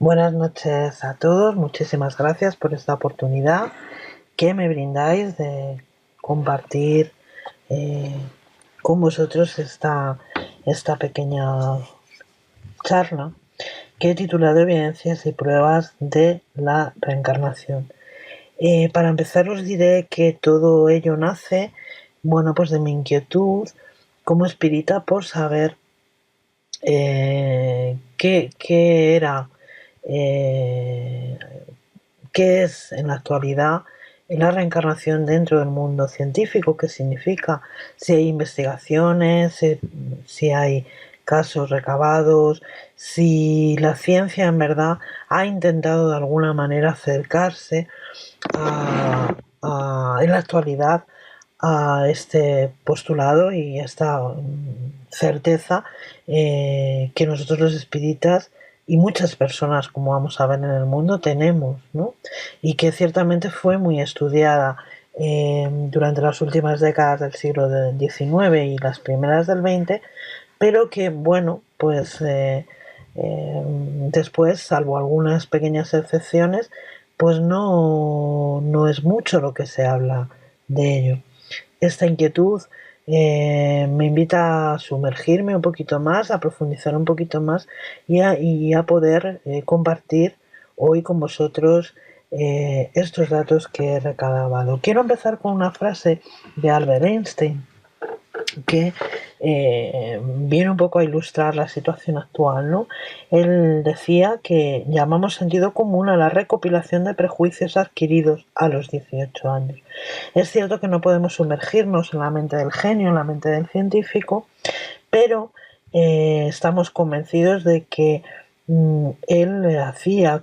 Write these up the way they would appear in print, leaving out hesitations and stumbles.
Buenas noches a todos, muchísimas gracias por esta oportunidad que me brindáis de compartir eh, con vosotros esta pequeña charla que he titulado Evidencias y pruebas de la reencarnación. Para empezar os diré que todo ello nace, pues de mi inquietud como espírita por saber qué era, qué es en la actualidad la reencarnación dentro del mundo científico, qué significa, si hay investigaciones, si hay casos recabados, si la ciencia en verdad ha intentado de alguna manera acercarse en la actualidad a este postulado y a esta certeza que nosotros los espíritas y muchas personas, como vamos a ver en el mundo, tenemos, ¿no? Y que ciertamente fue muy estudiada durante las últimas décadas del siglo XIX y las primeras del XX, pero que, después, salvo algunas pequeñas excepciones, pues no es mucho lo que se habla de ello. Esta inquietud me invita a sumergirme un poquito más, a profundizar un poquito más y a poder compartir hoy con vosotros estos datos que he recabado. Quiero empezar con una frase de Albert Einstein que viene un poco a ilustrar la situación actual, ¿no? Él decía que llamamos sentido común a la recopilación de prejuicios adquiridos a los 18 años. Es cierto que no podemos sumergirnos en la mente del genio, en la mente del científico, pero estamos convencidos de que él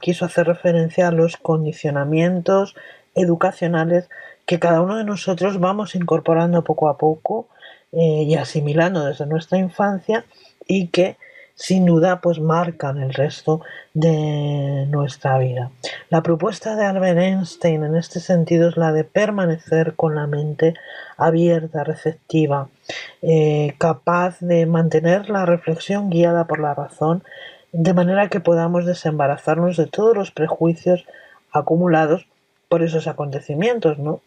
quiso hacer referencia a los condicionamientos educacionales que cada uno de nosotros vamos incorporando poco a poco y asimilando desde nuestra infancia y que sin duda pues marcan el resto de nuestra vida. La propuesta de Albert Einstein en este sentido es la de permanecer con la mente abierta, receptiva, capaz de mantener la reflexión guiada por la razón, de manera que podamos desembarazarnos de todos los prejuicios acumulados por esos acontecimientos, ¿no?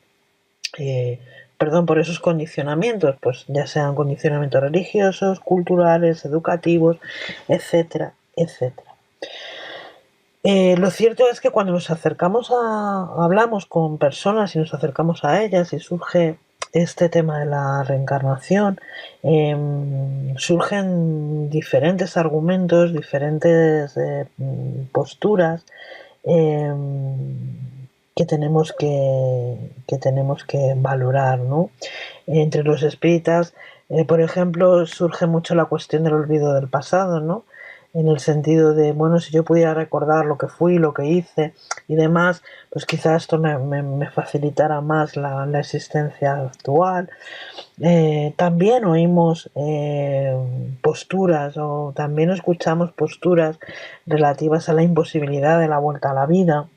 Por esos condicionamientos, pues ya sean condicionamientos religiosos, culturales, educativos, etcétera, etcétera. Lo cierto es que cuando hablamos con personas y nos acercamos a ellas y surge este tema de la reencarnación, surgen diferentes argumentos, diferentes posturas eh, que tenemos que valorar, ¿no? Entre los espíritas, por ejemplo, surge mucho la cuestión del olvido del pasado, ¿no? En el sentido de, si yo pudiera recordar lo que fui, lo que hice y demás, pues quizás esto me facilitara más la existencia actual. También oímos posturas o también escuchamos posturas relativas a la imposibilidad de la vuelta a la vida,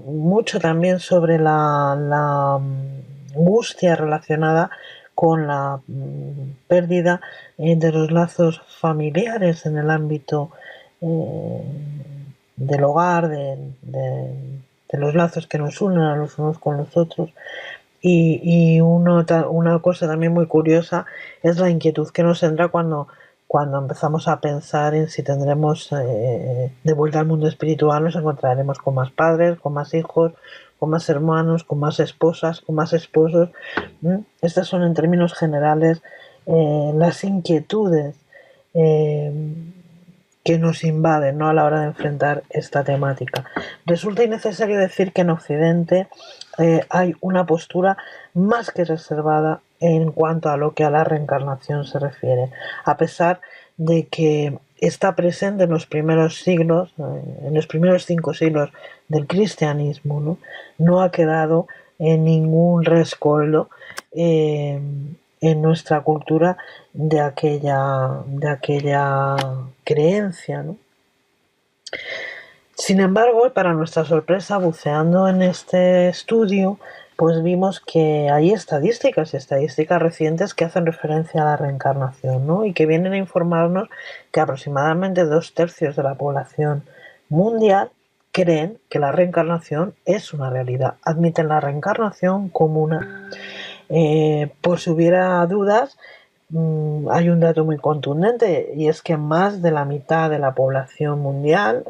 mucho también sobre la angustia relacionada con la pérdida de los lazos familiares en el ámbito del hogar, de los lazos que nos unen a los unos con los otros. Y una cosa también muy curiosa es la inquietud que nos entra cuando empezamos a pensar en si tendremos de vuelta al mundo espiritual, nos encontraremos con más padres, con más hijos, con más hermanos, con más esposas, con más esposos. Estas son en términos generales las inquietudes que nos invaden, ¿no?, a la hora de enfrentar esta temática. Resulta innecesario decir que en Occidente hay una postura más que reservada en cuanto a lo que a la reencarnación se refiere, a pesar de que está presente en los primeros siglos, en los primeros 5 siglos del cristianismo, no ha quedado en ningún rescoldo en nuestra cultura de aquella creencia, ¿no? Sin embargo, para nuestra sorpresa, buceando en este estudio, pues vimos que hay estadísticas y estadísticas recientes que hacen referencia a la reencarnación, ¿no? Y que vienen a informarnos que aproximadamente 2/3 de la población mundial creen que la reencarnación es una realidad, admiten la reencarnación como una. Por si hubiera dudas, hay un dato muy contundente y es que más de la mitad de la población mundial,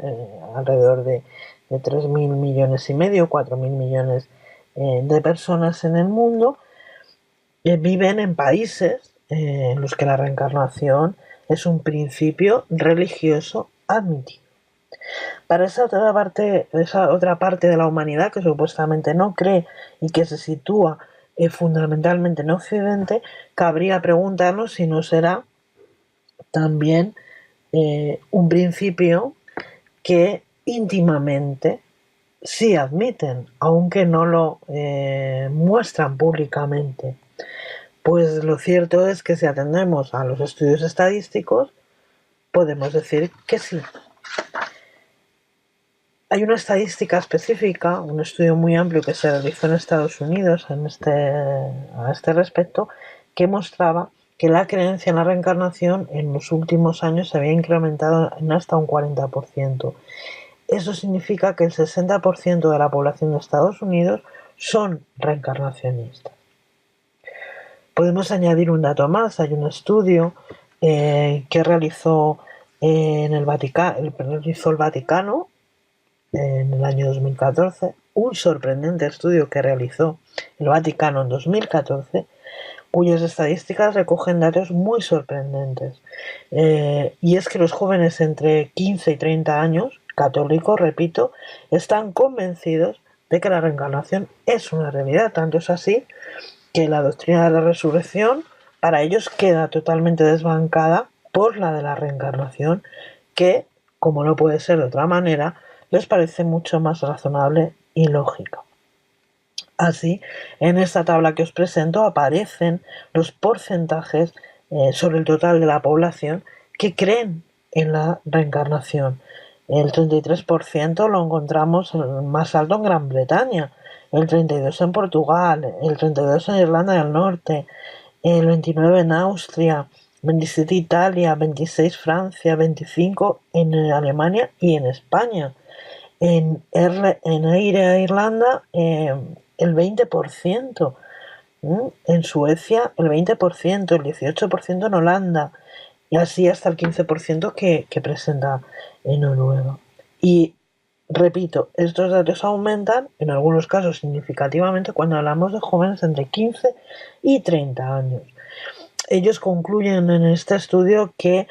alrededor de 3.000 millones y medio, 4.000 millones de personas en el mundo, viven en países en los que la reencarnación es un principio religioso admitido. Para esa otra parte de la humanidad que supuestamente no cree y que se sitúa fundamentalmente en Occidente, cabría preguntarnos si no será también un principio que íntimamente sí admiten, aunque no lo muestran públicamente. Pues lo cierto es que si atendemos a los estudios estadísticos, podemos decir que sí. Hay una estadística específica, un estudio muy amplio que se realizó en Estados Unidos a este respecto, que mostraba que la creencia en la reencarnación en los últimos años se había incrementado en hasta un 40%. Eso significa que el 60% de la población de Estados Unidos son reencarnacionistas. Podemos añadir un dato más. Hay un estudio que realizó el Vaticano en el año 2014, un sorprendente estudio que realizó el Vaticano en 2014, cuyas estadísticas recogen datos muy sorprendentes. Y es que los jóvenes entre 15 y 30 años, católicos, repito, están convencidos de que la reencarnación es una realidad. Tanto es así que la doctrina de la resurrección para ellos queda totalmente desbancada por la de la reencarnación, que, como no puede ser de otra manera, les parece mucho más razonable y lógica. Así, en esta tabla que os presento aparecen los porcentajes sobre el total de la población que creen en la reencarnación. El 33% lo encontramos más alto en Gran Bretaña, el 32% en Portugal, el 32% en Irlanda del Norte, el 29% en Austria, 27% Italia, 26% Francia, 25% en Alemania y en España. En Irlanda el 20%, en Suecia el 20%, el 18% en Holanda y así hasta el 15% que presenta en Noruega. Y repito, estos datos aumentan en algunos casos significativamente cuando hablamos de jóvenes entre 15 y 30 años. Ellos concluyen en este estudio que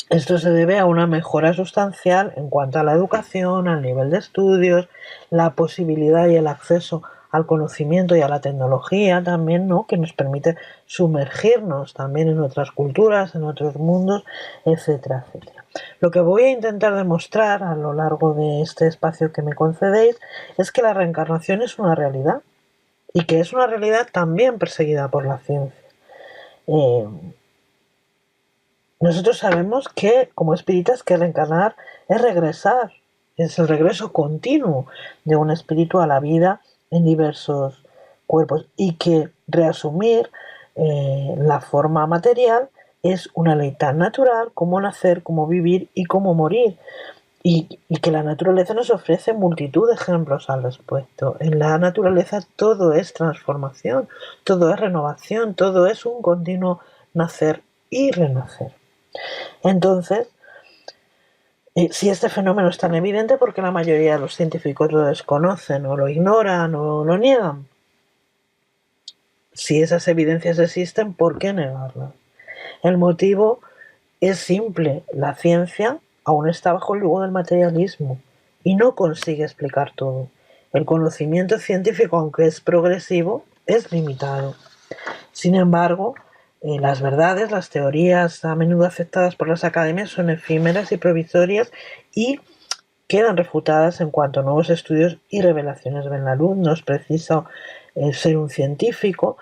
esto se debe a una mejora sustancial en cuanto a la educación, al nivel de estudios, la posibilidad y el acceso al conocimiento y a la tecnología también, ¿no? Que nos permite sumergirnos también en otras culturas, en otros mundos, etcétera, etcétera. Lo que voy a intentar demostrar a lo largo de este espacio que me concedéis es que la reencarnación es una realidad y que es una realidad también perseguida por la ciencia. Nosotros sabemos que, como espíritas, que reencarnar es regresar, es el regreso continuo de un espíritu a la vida en diversos cuerpos y que reasumir la forma material es una ley tan natural como nacer, como vivir y como morir. Y que la naturaleza nos ofrece multitud de ejemplos al respecto. En la naturaleza todo es transformación, todo es renovación, todo es un continuo nacer y renacer. Entonces, si este fenómeno es tan evidente, ¿por qué la mayoría de los científicos lo desconocen o lo ignoran o lo niegan? Si esas evidencias existen, ¿por qué negarlas? El motivo es simple. La ciencia aún está bajo el yugo del materialismo y no consigue explicar todo. El conocimiento científico, aunque es progresivo, es limitado. Sin embargo, las verdades, las teorías a menudo aceptadas por las academias son efímeras y provisorias y quedan refutadas en cuanto nuevos estudios y revelaciones ven la luz. No es preciso ser un científico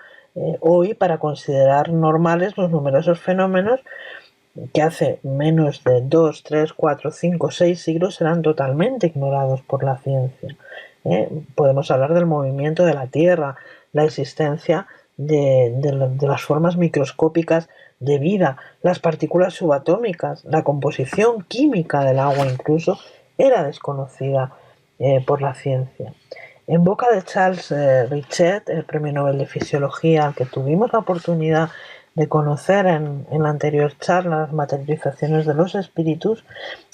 hoy para considerar normales los numerosos fenómenos que hace menos de 2, 3, 4, 5, 6 siglos eran totalmente ignorados por la ciencia. Podemos hablar del movimiento de la Tierra, la existencia de las formas microscópicas de vida, las partículas subatómicas, la composición química del agua incluso era desconocida por la ciencia. En boca de Charles Richet, el premio Nobel de Fisiología, al que tuvimos la oportunidad de conocer en la anterior charla, las materializaciones de los espíritus,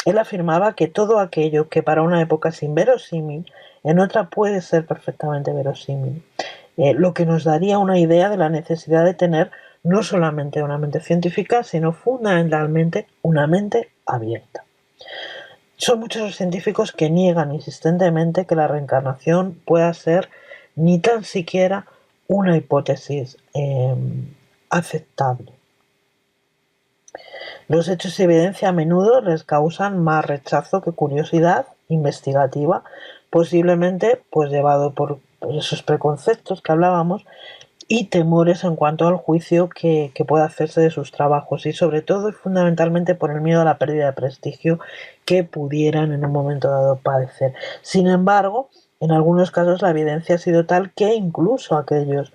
él afirmaba que todo aquello que para una época es inverosímil, en otra puede ser perfectamente verosímil, lo que nos daría una idea de la necesidad de tener no solamente una mente científica, sino fundamentalmente una mente abierta. Son muchos los científicos que niegan insistentemente que la reencarnación pueda ser ni tan siquiera una hipótesis aceptable. Los hechos y evidencia a menudo les causan más rechazo que curiosidad investigativa, posiblemente pues llevado por esos preconceptos que hablábamos y temores en cuanto al juicio que pueda hacerse de sus trabajos y sobre todo y fundamentalmente por el miedo a la pérdida de prestigio que pudieran en un momento dado padecer. Sin embargo, en algunos casos la evidencia ha sido tal que incluso aquellos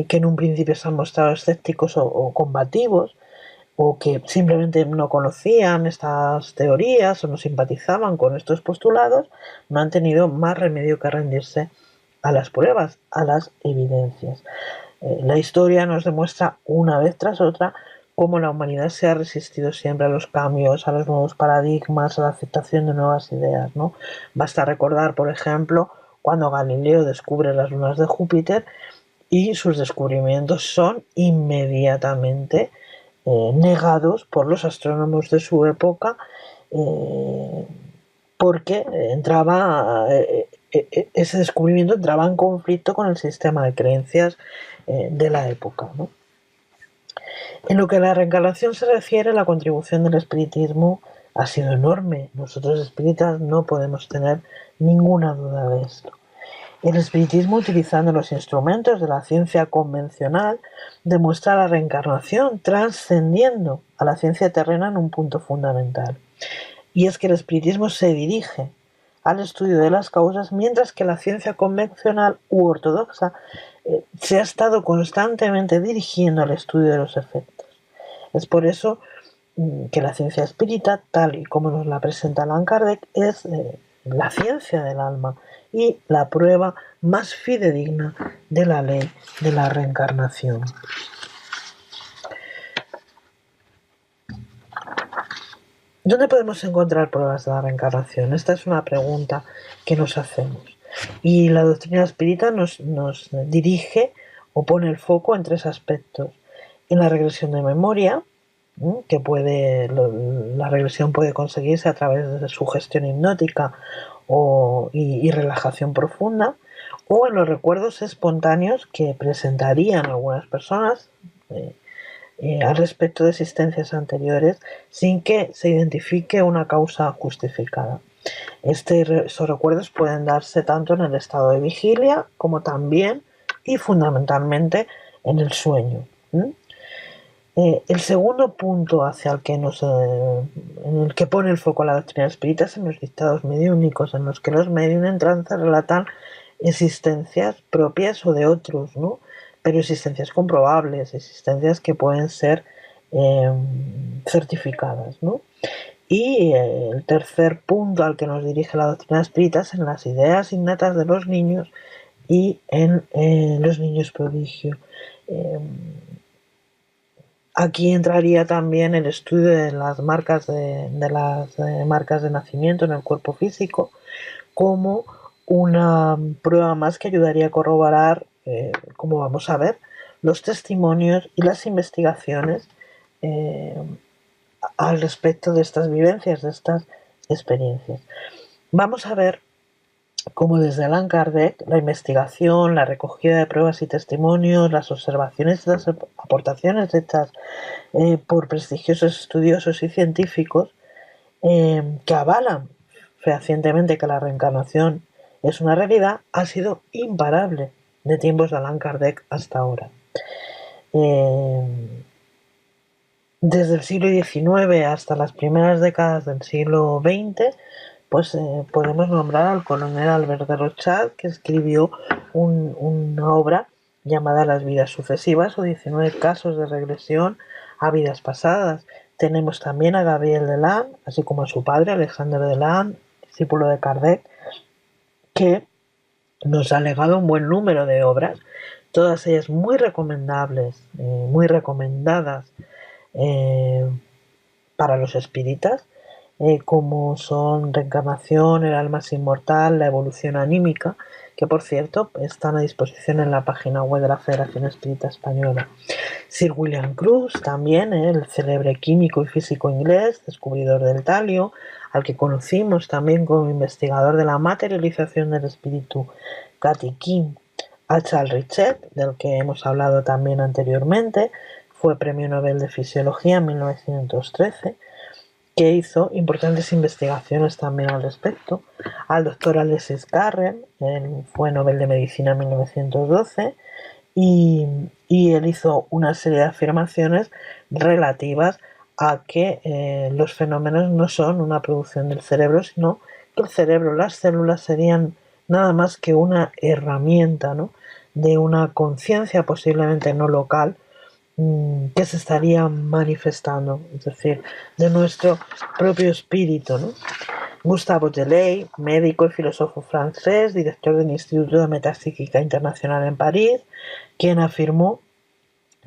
que en un principio se han mostrado escépticos o combativos o que simplemente no conocían estas teorías o no simpatizaban con estos postulados, no han tenido más remedio que rendirse a las pruebas, a las evidencias. La historia nos demuestra una vez tras otra cómo la humanidad se ha resistido siempre a los cambios, a los nuevos paradigmas, a la aceptación de nuevas ideas, ¿no? Basta recordar, por ejemplo, cuando Galileo descubre las lunas de Júpiter y sus descubrimientos son inmediatamente negados por los astrónomos de su época porque ese descubrimiento entraba en conflicto con el sistema de creencias de la época, ¿no? En lo que a la reencarnación se refiere, la contribución del espiritismo ha sido enorme. Nosotros espíritas no podemos tener ninguna duda de esto. El espiritismo, utilizando los instrumentos de la ciencia convencional, demuestra la reencarnación, trascendiendo a la ciencia terrena en un punto fundamental. Y es que el espiritismo se dirige al estudio de las causas, mientras que la ciencia convencional u ortodoxa se ha estado constantemente dirigiendo al estudio de los efectos. Es por eso que la ciencia espírita, tal y como nos la presenta Allan Kardec, es la ciencia del alma y la prueba más fidedigna de la ley de la reencarnación. ¿Dónde podemos encontrar pruebas de la reencarnación? Esta es una pregunta que nos hacemos. Y la doctrina espírita nos dirige o pone el foco en tres aspectos. En la regresión de memoria, que la regresión puede conseguirse a través de sugestión hipnótica y relajación profunda, o en los recuerdos espontáneos que presentarían algunas personas al respecto de existencias anteriores sin que se identifique una causa justificada. Esos recuerdos pueden darse tanto en el estado de vigilia como también y fundamentalmente en el sueño. El segundo punto hacia el que en el que pone el foco la doctrina espírita es en los dictados mediúnicos, en los que los medios en trance relatan existencias propias o de otros, ¿no? Pero existencias comprobables, existencias que pueden ser certificadas, ¿no? Y el tercer punto al que nos dirige la doctrina espírita es en las ideas innatas de los niños y en los niños prodigio. Aquí entraría también el estudio de las marcas marcas de nacimiento en el cuerpo físico como una prueba más que ayudaría a corroborar, como vamos a ver, los testimonios y las investigaciones al respecto de estas vivencias, de estas experiencias. Vamos a ver cómo desde Allan Kardec la investigación, la recogida de pruebas y testimonios, las observaciones y las aportaciones hechas por prestigiosos estudiosos y científicos que avalan fehacientemente que la reencarnación es una realidad, ha sido imparable de tiempos de Allan Kardec hasta ahora. Desde el siglo XIX hasta las primeras décadas del siglo XX pues podemos nombrar al coronel Albert de Rochat, que escribió una obra llamada Las vidas sucesivas o 19 casos de regresión a vidas pasadas. Tenemos también a Gabriel Deland, así como a su padre, Alexander Deland, discípulo de Kardec, que nos ha legado un buen número de obras, todas ellas muy recomendables, muy recomendadas para los espíritas, como son Reencarnación, El alma es inmortal, La evolución anímica, que por cierto están a disposición en la página web de la Federación Espírita Española. Sir William Crookes también, el célebre químico y físico inglés, descubridor del talio, al que conocimos también como investigador de la materialización del espíritu Katikin. A Charles Richet, del que hemos hablado también anteriormente, fue premio Nobel de Fisiología en 1913, que hizo importantes investigaciones también al respecto. Al doctor Alexis Carrel, él fue Nobel de Medicina en 1912, y él hizo una serie de afirmaciones relativas a que los fenómenos no son una producción del cerebro, sino que el cerebro, las células serían nada más que una herramienta, ¿no?, de una conciencia posiblemente no local, que se estaría manifestando, es decir, de nuestro propio espíritu, ¿no? Gustave Deleuze, médico y filósofo francés, director del Instituto de Metapsíquica Internacional en París, quien afirmó,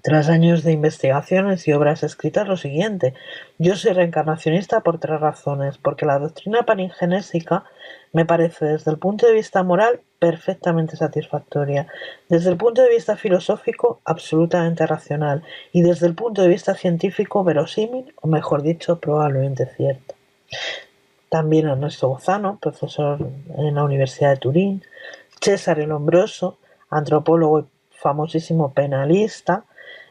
tras años de investigaciones y obras escritas, lo siguiente: yo soy reencarnacionista por 3 razones, porque la doctrina palingenésica me parece desde el punto de vista moral perfectamente satisfactoria, desde el punto de vista filosófico absolutamente racional y desde el punto de vista científico verosímil, o mejor dicho, probablemente cierta. También Ernesto Bozano, profesor en la Universidad de Turín, César el Hombroso, antropólogo y famosísimo penalista,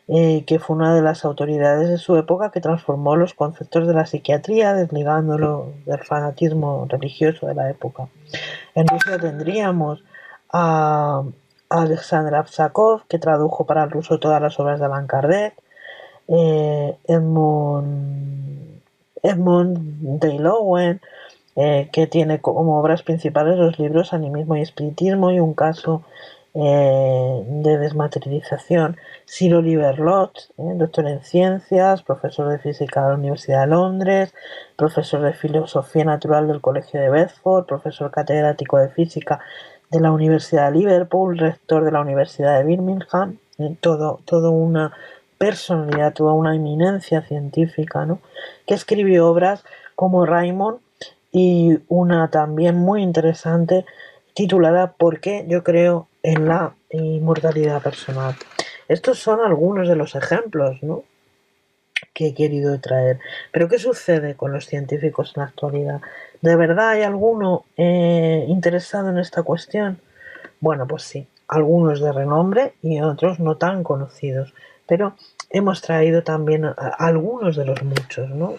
que fue una de las autoridades de su época que transformó los conceptos de la psiquiatría, desligándolo del fanatismo religioso de la época. En Rusia tendríamos a Alexander Absakov, que tradujo para el ruso todas las obras de Allan Kardec, Edmund Dale Owen, que tiene como obras principales los libros Animismo y Espiritismo y un caso de desmaterialización. Sir Oliver Lodge, doctor en ciencias, profesor de física de la Universidad de Londres, profesor de filosofía natural del Colegio de Bedford, profesor catedrático de física de la Universidad de Liverpool, rector de la Universidad de Birmingham, todo una personalidad, toda una eminencia científica, ¿no?, que escribió obras como Raymond y una también muy interesante titulada ¿Por qué yo creo en la inmortalidad personal? Estos son algunos de los ejemplos, ¿no?, que he querido traer. Pero ¿qué sucede con los científicos en la actualidad? ¿De verdad hay alguno interesado en esta cuestión? Bueno, pues sí, algunos de renombre y otros no tan conocidos, pero hemos traído también a algunos de los muchos, ¿no?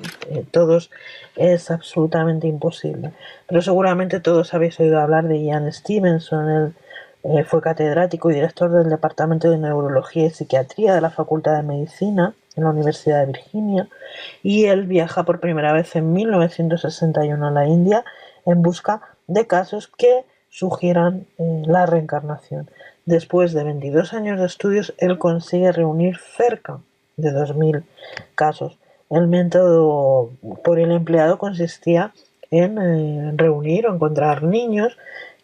Todos es absolutamente imposible, pero seguramente todos habéis oído hablar de Ian Stevenson. Él fue catedrático y director del Departamento de Neurología y Psiquiatría de la Facultad de Medicina en la Universidad de Virginia, y él viaja por primera vez en 1961 a la India en busca de casos que sugieran la reencarnación. Después de 22 años de estudios, él consigue reunir cerca de 2.000 casos. El método por el empleado consistía en reunir o encontrar niños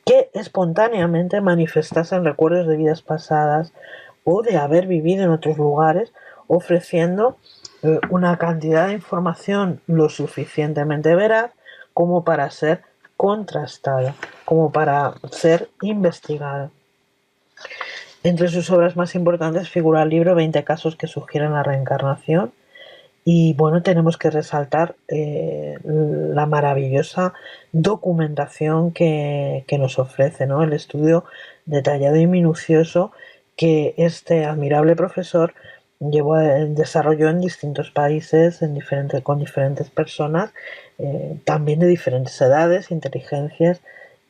que espontáneamente manifestasen recuerdos de vidas pasadas o de haber vivido en otros lugares, ofreciendo una cantidad de información lo suficientemente veraz como para ser contrastada, como para ser investigada. Entre sus obras más importantes figura el libro 20 casos que sugieren la reencarnación. Y bueno, tenemos que resaltar la maravillosa documentación que nos ofrece, ¿no?, el estudio detallado y minucioso que este admirable profesor desarrolló en distintos países, con diferentes personas, también de diferentes edades, inteligencias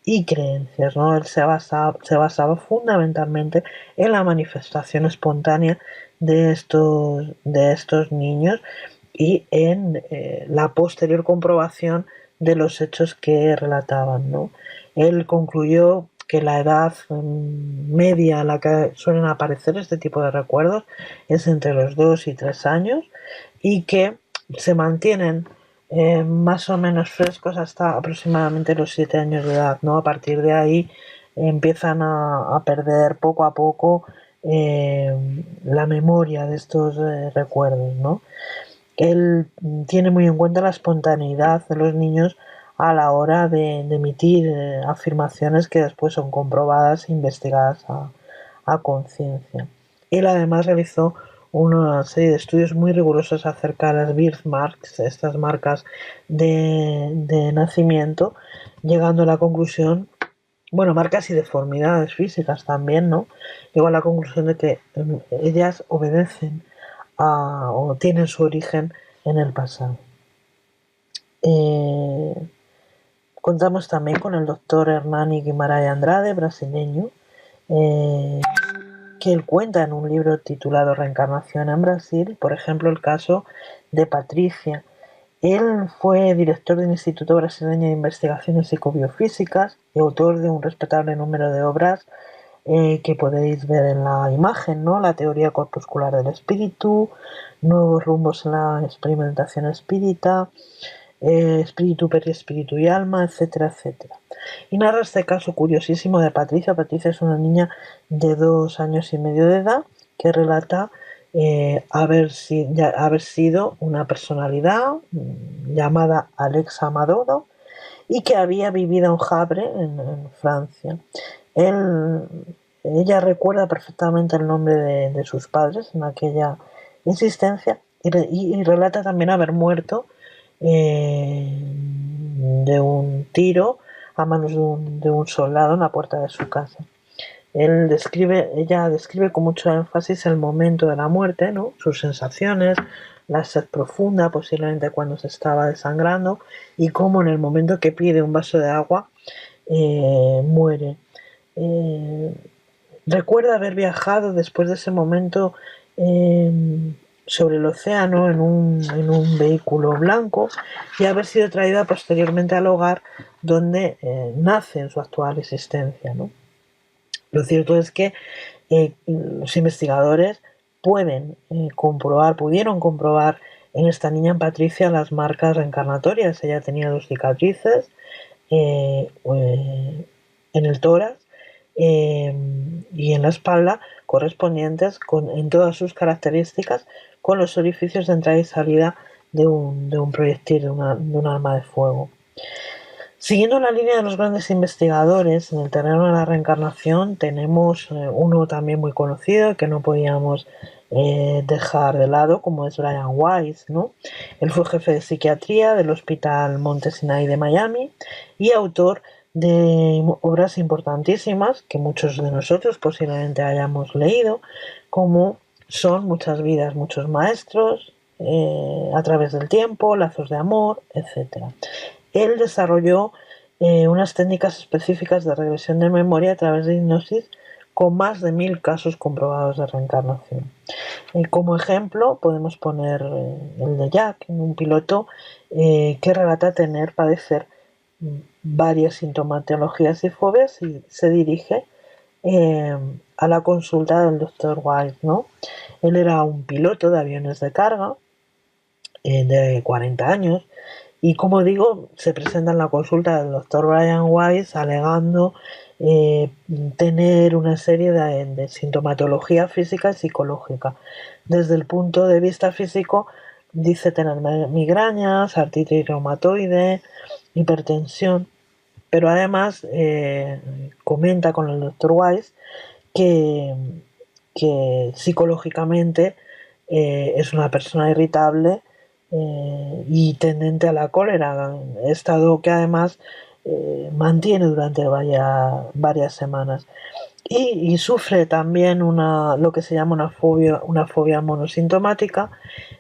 y creencias, ¿no? Él se basaba fundamentalmente en la manifestación espontánea de estos niños y en la posterior comprobación de los hechos que relataban, ¿no? Él concluyó que la edad media a la que suelen aparecer este tipo de recuerdos es entre los 2 y 3 años y que se mantienen más o menos frescos hasta aproximadamente los 7 años de edad, ¿no? A partir de ahí empiezan a perder poco a poco la memoria de estos recuerdos, ¿no? Él tiene muy en cuenta la espontaneidad de los niños a la hora de emitir afirmaciones que después son comprobadas e investigadas a conciencia. Él además realizó una serie de estudios muy rigurosos acerca de las birthmarks, estas marcas de nacimiento, llegando a la conclusión, bueno, marcas y deformidades físicas también, ¿no? Llegó a la conclusión de que ellas obedecen o tienen su origen en el pasado. Contamos también con el doctor Hernani Guimarães Andrade, brasileño, que él cuenta en un libro titulado Reencarnación en Brasil, por ejemplo, el caso de Patricia. Él fue director del Instituto Brasileño de Investigaciones Psicobiofísicas y autor de un respetable número de obras que podéis ver en la imagen, ¿no? La teoría corpuscular del espíritu, nuevos rumbos en la experimentación espírita, espíritu, perispíritu y alma, etcétera, etcétera. Y narra este caso curiosísimo de Patricia. Patricia es una niña de 2 años y medio de edad que relata haber sido una personalidad llamada Alexa Madodo y que había vivido en Havre, en Francia. Ella recuerda perfectamente el nombre de sus padres en aquella existencia y relata también haber muerto de un tiro a manos de un soldado en la puerta de su casa. Ella describe con mucho énfasis el momento de la muerte, ¿no? Sus sensaciones, la sed profunda, posiblemente cuando se estaba desangrando, y cómo en el momento que pide un vaso de agua muere. Recuerda haber viajado después de ese momento sobre el océano en un vehículo blanco y haber sido traída posteriormente al hogar donde nace en su actual existencia, ¿no? Lo cierto es que los investigadores pudieron comprobar en esta niña, en Patricia, las marcas reencarnatorias. Ella tenía 2 cicatrices en el tórax y en la espalda, correspondientes en todas sus características con los orificios de entrada y salida de un proyectil, de un arma de fuego. Siguiendo la línea de los grandes investigadores en el terreno de la reencarnación, tenemos uno también muy conocido que no podíamos dejar de lado, como es Brian Weiss, ¿no? Él fue jefe de psiquiatría del Hospital Monte Sinai de Miami y autor de obras importantísimas que muchos de nosotros posiblemente hayamos leído, como son Muchas vidas, muchos maestros, A través del tiempo, Lazos de amor, etc. Él desarrolló unas técnicas específicas de regresión de memoria a través de hipnosis con más de 1000 casos comprobados de reencarnación. Como ejemplo podemos poner el de Jack, un piloto que relata padecer varias sintomatologías y fobias y se dirige a la consulta del Dr. White, ¿no? Él era un piloto de aviones de carga de 40 años y, como digo, se presenta en la consulta del Dr. Brian Weiss alegando tener una serie de sintomatología física y psicológica. Desde el punto de vista físico, dice tener migrañas, artritis reumatoide, hipertensión, pero además comenta con el Dr. Weiss que psicológicamente es una persona irritable y tendente a la cólera, estado que además mantiene durante varias semanas. Y sufre también lo que se llama una fobia monosintomática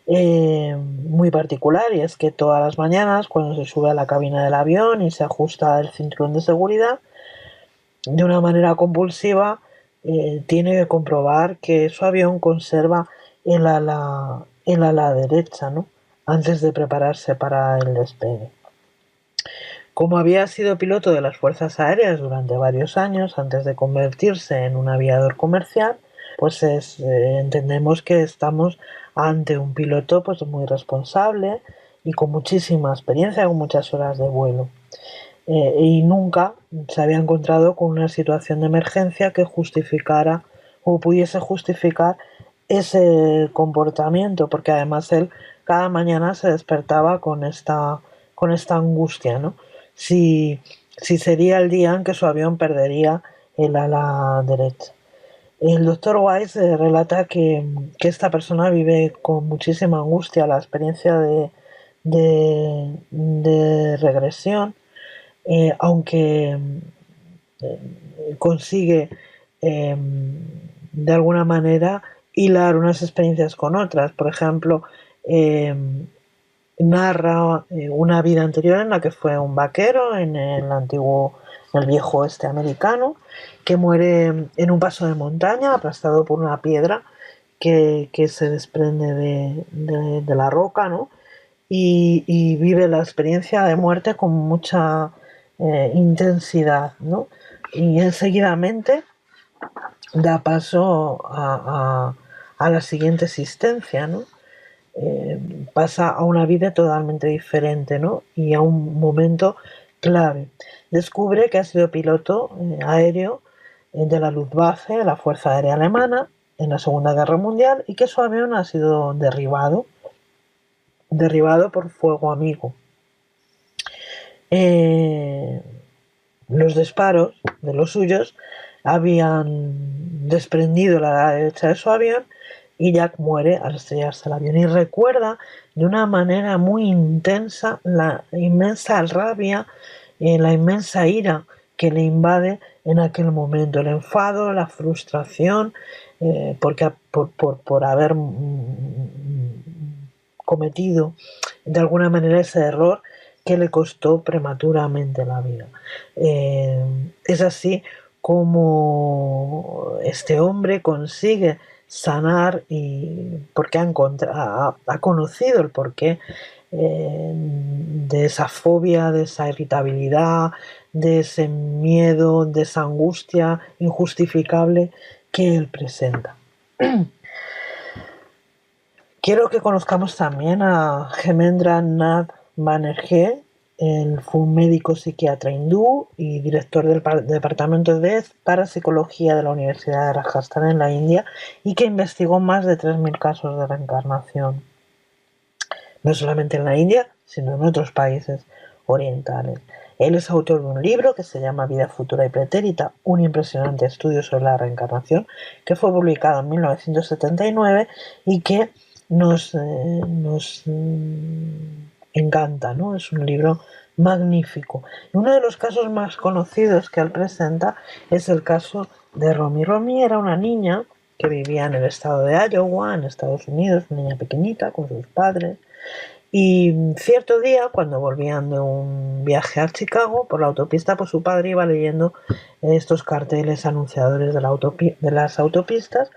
muy particular, y es que todas las mañanas, cuando se sube a la cabina del avión y se ajusta el cinturón de seguridad, de una manera compulsiva, tiene que comprobar que su avión conserva el ala derecha, ¿no? Antes de prepararse para el despegue. Como había sido piloto de las Fuerzas Aéreas durante varios años antes de convertirse en un aviador comercial, pues entendemos que estamos ante un piloto pues muy responsable y con muchísima experiencia, con muchas horas de vuelo. Y nunca se había encontrado con una situación de emergencia que justificara o pudiese justificar ese comportamiento, porque además él cada mañana se despertaba con esta angustia, ¿no? Si sería el día en que su avión perdería el ala derecha. El doctor Weiss relata que esta persona vive con muchísima angustia la experiencia de regresión, aunque consigue de alguna manera hilar unas experiencias con otras. Por ejemplo, narra una vida anterior en la que fue un vaquero en el viejo oeste americano, que muere en un paso de montaña aplastado por una piedra que se desprende de la roca, ¿no? Y vive la experiencia de muerte con mucha intensidad, ¿no? Y enseguidamente da paso a la siguiente existencia, ¿no? Pasa a una vida totalmente diferente, ¿no? Y a un momento clave. Descubre que ha sido piloto aéreo de la Luftwaffe, la Fuerza Aérea Alemana, en la Segunda Guerra Mundial, y que su avión ha sido derribado por fuego amigo. Los disparos de los suyos habían desprendido la ala derecha de su avión y Jack muere al estrellarse el avión, y recuerda de una manera muy intensa la inmensa rabia y la inmensa ira que le invade en aquel momento, el enfado, la frustración, porque por haber cometido de alguna manera ese error que le costó prematuramente la vida. Es así como este hombre consigue sanar, y porque ha conocido el porqué de esa fobia, de esa irritabilidad, de ese miedo, de esa angustia injustificable que él presenta. Quiero que conozcamos también a Hemendra-Nath Banerjee. Él fue un médico psiquiatra hindú y director del departamento de parapsicología de la Universidad de Rajasthan en la India, y que investigó más de 3.000 casos de reencarnación, no solamente en la India, sino en otros países orientales. Él es autor de un libro que se llama Vida Futura y Pretérita, un impresionante estudio sobre la reencarnación, que fue publicado en 1979 y que nos encanta, ¿no? Es un libro magnífico. Y uno de los casos más conocidos que él presenta es el caso de Romy. Romy era una niña que vivía en el estado de Iowa, en Estados Unidos, una niña pequeñita con sus padres. Y cierto día, cuando volvían de un viaje a Chicago, por la autopista, pues su padre iba leyendo estos carteles anunciadores de las autopistas,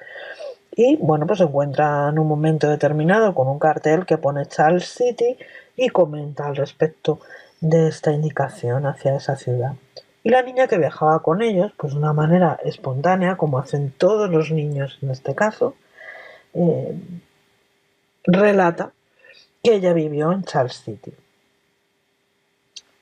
y bueno, pues se encuentra en un momento determinado con un cartel que pone Charles City y comenta al respecto de esta indicación hacia esa ciudad. Y la niña que viajaba con ellos, pues de una manera espontánea, como hacen todos los niños en este caso, relata que ella vivió en Charles City.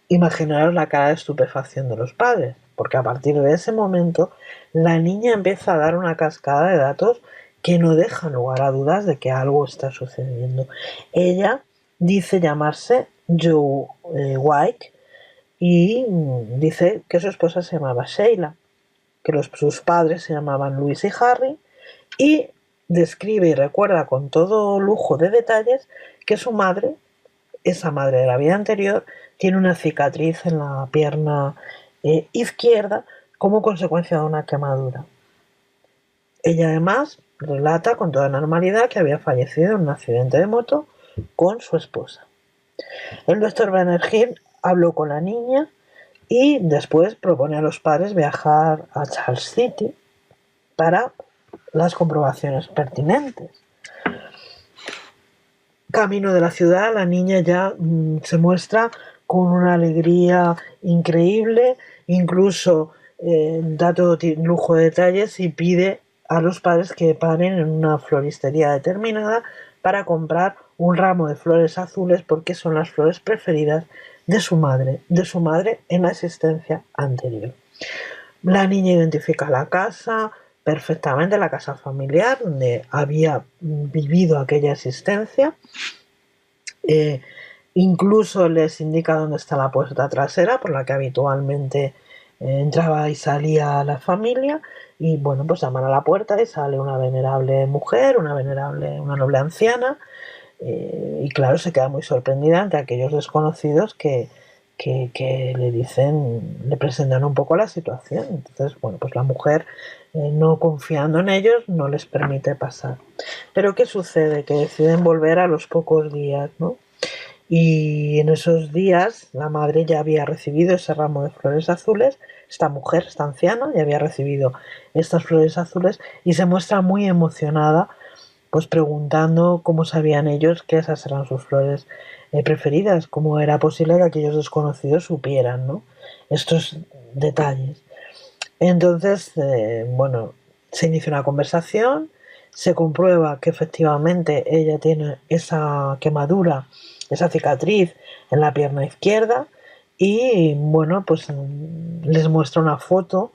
Imaginaros la cara de estupefacción de los padres, porque a partir de ese momento la niña empieza a dar una cascada de datos que no dejan lugar a dudas de que algo está sucediendo. Ella dice llamarse Joe White y dice que su esposa se llamaba Sheila, que sus padres se llamaban Luis y Harry, y describe y recuerda con todo lujo de detalles que su madre, esa madre de la vida anterior, tiene una cicatriz en la pierna izquierda como consecuencia de una quemadura. Ella además relata con toda normalidad que había fallecido en un accidente de moto con su esposa. El doctor Banerjee habló con la niña y después propone a los padres viajar a Charles City para las comprobaciones pertinentes. Camino de la ciudad, la niña ya se muestra con una alegría increíble, incluso da todo lujo de detalles y pide a los padres que paren en una floristería determinada para comprar un ramo de flores azules porque son las flores preferidas de su madre en la existencia anterior. La niña identifica la casa perfectamente, la casa familiar donde había vivido aquella existencia. Incluso les indica dónde está la puerta trasera por la que habitualmente entraba y salía la familia, y bueno, pues llaman a la puerta y sale una venerable mujer, una noble anciana, y claro, se queda muy sorprendida ante aquellos desconocidos que le dicen, le presentan un poco la situación. Entonces, bueno, pues la mujer, no confiando en ellos, no les permite pasar. Pero ¿qué sucede? Que deciden volver a los pocos días, ¿no? Y en esos días la madre ya había recibido ese ramo de flores azules, esta mujer, esta anciana, ya había recibido estas flores azules y se muestra muy emocionada, pues preguntando cómo sabían ellos que esas eran sus flores preferidas, cómo era posible que aquellos desconocidos supieran, ¿no?, estos detalles. Entonces, bueno, se inicia una conversación, se comprueba que efectivamente ella tiene esa quemadura, esa cicatriz en la pierna izquierda, y bueno, pues les muestra una foto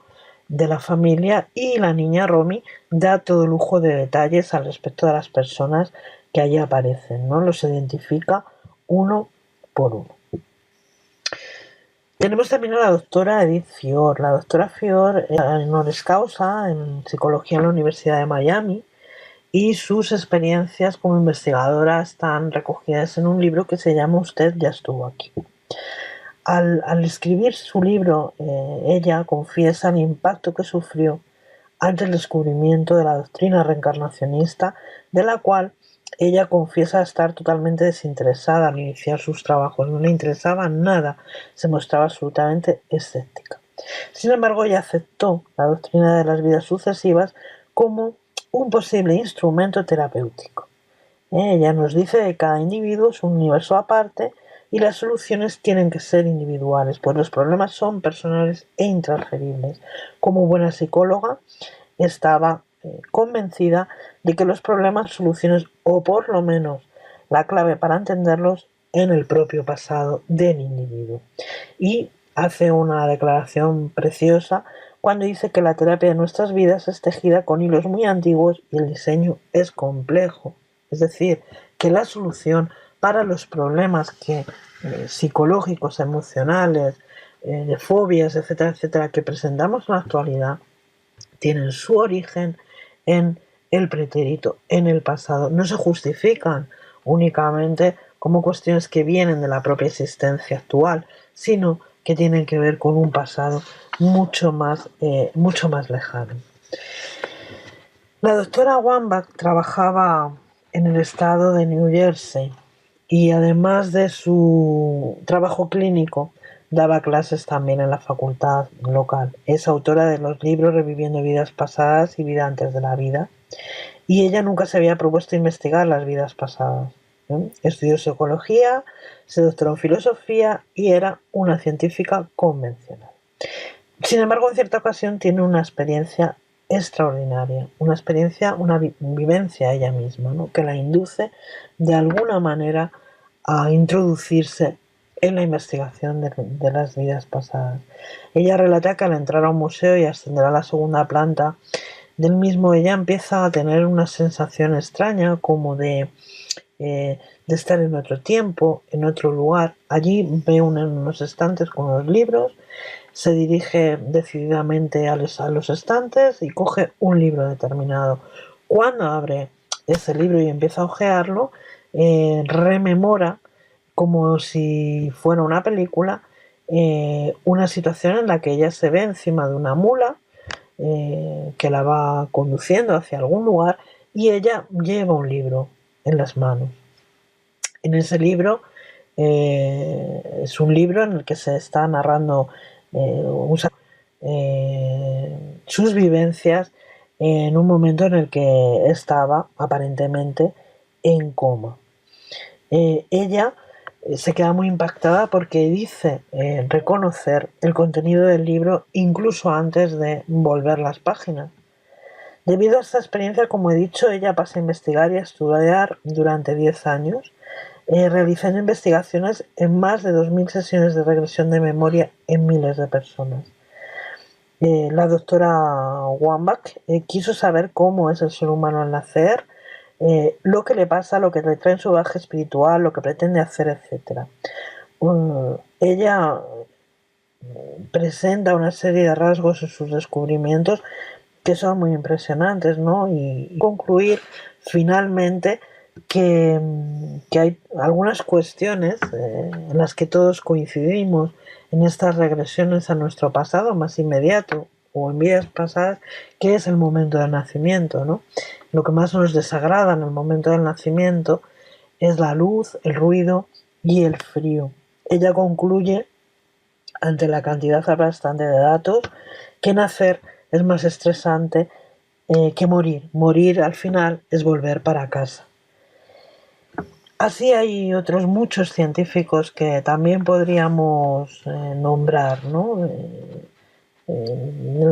de la familia y la niña Romy da todo lujo de detalles al respecto de las personas que allí aparecen, ¿no? Los identifica uno por uno. Tenemos también a la doctora Edith Fior. La doctora Fior es honoris causa en psicología en la Universidad de Miami y sus experiencias como investigadora están recogidas en un libro que se llama Usted ya estuvo aquí. Al escribir su libro, ella confiesa el impacto que sufrió ante el descubrimiento de la doctrina reencarnacionista, de la cual ella confiesa estar totalmente desinteresada al iniciar sus trabajos. No le interesaba nada, se mostraba absolutamente escéptica. Sin embargo, ella aceptó la doctrina de las vidas sucesivas como un posible instrumento terapéutico. Ella nos dice que cada individuo es un universo aparte y las soluciones tienen que ser individuales, pues los problemas son personales e intransferibles. Como buena psicóloga, estaba convencida de que los problemas, soluciones o por lo menos la clave para entenderlos en el propio pasado del individuo. Y hace una declaración preciosa cuando dice que la terapia de nuestras vidas es tejida con hilos muy antiguos y el diseño es complejo. Es decir, que la solución para los problemas psicológicos, emocionales, de fobias, etcétera, etcétera, que presentamos en la actualidad, tienen su origen en el pretérito, en el pasado. No se justifican únicamente como cuestiones que vienen de la propia existencia actual, sino que tienen que ver con un pasado mucho más lejano. La doctora Wambach trabajaba en el estado de New Jersey y además de su trabajo clínico daba clases también en la facultad local. Es autora de los libros Reviviendo vidas pasadas y Vida antes de la vida, y ella nunca se había propuesto investigar las vidas pasadas. Estudió psicología, se doctoró en filosofía y era una científica convencional. Sin embargo, en cierta ocasión tiene una experiencia extraordinaria, una vivencia ella misma, ¿no?, que la induce de alguna manera a introducirse en la investigación de las vidas pasadas. Ella relata que al entrar a un museo y ascender a la segunda planta del mismo, ella empieza a tener una sensación extraña como de estar en otro tiempo, en otro lugar. Allí ve unos estantes con los libros, se dirige decididamente a los estantes y coge un libro determinado. Cuando abre ese libro y empieza a hojearlo, rememora, como si fuera una película, una situación en la que ella se ve encima de una mula que la va conduciendo hacia algún lugar, y ella lleva un libro en las manos. En ese libro es un libro en el que se está narrando sus vivencias en un momento en el que estaba aparentemente en coma. Ella se queda muy impactada porque dice reconocer el contenido del libro incluso antes de volver las páginas. Debido a esta experiencia, como he dicho, ella pasa a investigar y a estudiar durante 10 años, realizando investigaciones en más de 2000 sesiones de regresión de memoria en miles de personas. La doctora Wambach quiso saber cómo es el ser humano al nacer, lo que le pasa, lo que le trae en su baje espiritual, lo que pretende hacer, etc. Ella presenta una serie de rasgos en sus descubrimientos que son muy impresionantes, ¿no? Y concluir finalmente que hay algunas cuestiones en las que todos coincidimos en estas regresiones a nuestro pasado más inmediato o en vidas pasadas, que es el momento del nacimiento, ¿no? Lo que más nos desagrada en el momento del nacimiento es la luz, el ruido y el frío. Ella concluye, ante la cantidad aplastante de datos, que nacer es más estresante que morir. Morir al final es volver para casa. Así hay otros muchos científicos que también podríamos nombrar, ¿no? El